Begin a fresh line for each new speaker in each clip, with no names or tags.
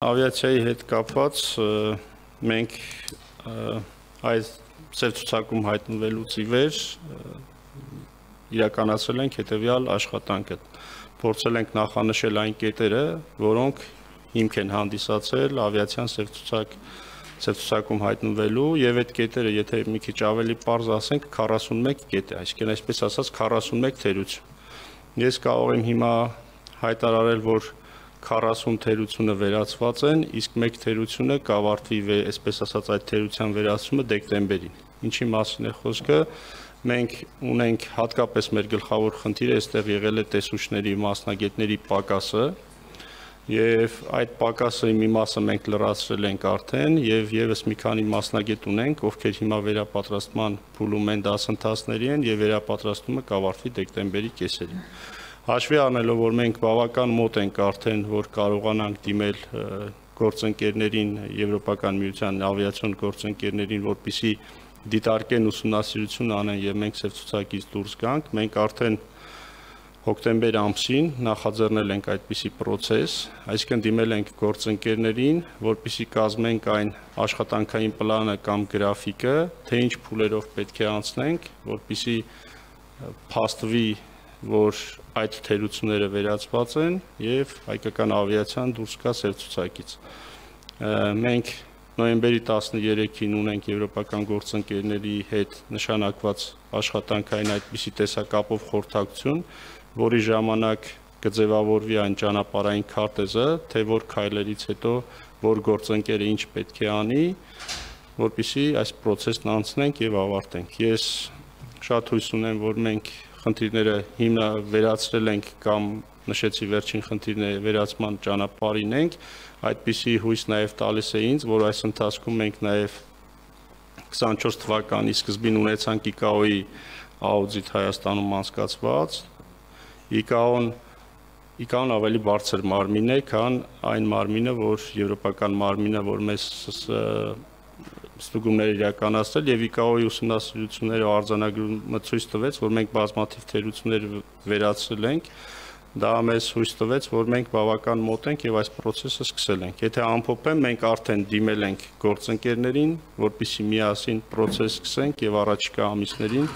ավիացիայի հետ կապված մենք այս ցուցակում հայտնվելուց ի վեր իրականացրել ենք հետևյալ աշխատանքը։ Փորձել ենք նախանշել այն կետերը, որոնք հիմք են հանդիսացել ավիացիան ցուցակում հայտնվելու եւ այդ կետերը, եթե մի քիչ ավելի պարզ ասենք, 41 կետ է, այսինքն այսպես ասած 41 թերություն։ Ես կարող եմ հիմա հայտարարել, որ 40 թերությունը վերացված են, իսկ մեկ թերությունը կավարտվի, այսպես ասած, այդ թերության վերացումը դեկտեմբերին։ Ինչի մասին է խոսքը։ Մենք ունենք հատկապես մեր գլխավոր խնդիրը այստեղ եղել է տեսուչների, մասնագետների պակասը, եւ այդ պակասի մի մասը մենք լրացրել ենք արդեն եւ եւս մի քանի մասնագետ ունենք, ովքեր հիմա վերապատրաստման փուլում են, դասընթացների են եւ վերապատրաստումը կավարտվի դեկտեմբերի կեսերին։ Հաշվի առնելով, որ մենք բավական մոտ ենք արդեն, որ կարողանանք դիմել գործընկերներին, Եվրոպական միության ավիացիոն գործընկերներին, որպեսզի դիտարկեն ուսումնասիրություն անեն եւ մենք ծև ցուցակից դուրս գանք, մենք արդեն հոկտեմբեր ամսին նախաձեռնել ենք այդպիսի process, այսինքն դիմել ենք գործընկերներին, որպեսզի կազմենք այն աշխատանքային պլանը կամ գրաֆիկը, թե ինչ փուլերով պետք է անցնենք, որպեսզի փաստվի, որ այդ թերությունները վերացված են եւ հայկական ավիացիան դուրս գա ծև ցուցակից։ Մենք նոյեմբերի 13-ին ունենք եվրոպական գործընկերների հետ նշանակված աշխատանքային այդպիսի տեսակապով խորհրդակցություն, որի ժամանակ կձևավորվի այն ճանապարհային քարտեզը, թե որ քայլերից հետո որ գործընկերը ինչ պետք է անի, որպեսզի այս process-ն անցնենք եւ ավարտենք։ Ես շատ հույս ունեմ, որ մենք խնդիրները վերացրել ենք կամ նշեցի վերջին խնդիրները վերացման ճանապարհին ենք, այդպիսի հույս նաև տալիս է ինձ, որ այս ընթացքում մենք նաև 24 թվականի սկզբին ունեցանք ICAO-ի աուդիտ Հայաստանում անցկացված։ ICAO-ն ավելի բարձր մարմին է, քան այն մարմինը, որ եվրոպական մարմինը, որ մեզ ստուգումներ իրականացրել եւ ICAO-ի ուսումնասիրությունները արձանագրումը ցույց տվեց, որ մենք բազմաթիվ թերություններ վերացրել ենք։ Դա մեզ հույս տվեց, որ մենք բավական մոտ ենք եւ այս process-ը սկսել ենք։ Եթե ամփոփեմ, մենք արդեն դիմել ենք գործընկերներին, որպեսզի միասին process սկսենք եւ առաջիկա ամիսներին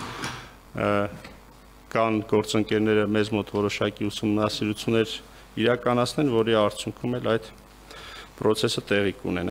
կան գործընկերները մեզ մոտ որոշակի ուսումնասիրություններ իրականացնեն, որի արդյունքում էլ այդ process-ը տեղի կունենա։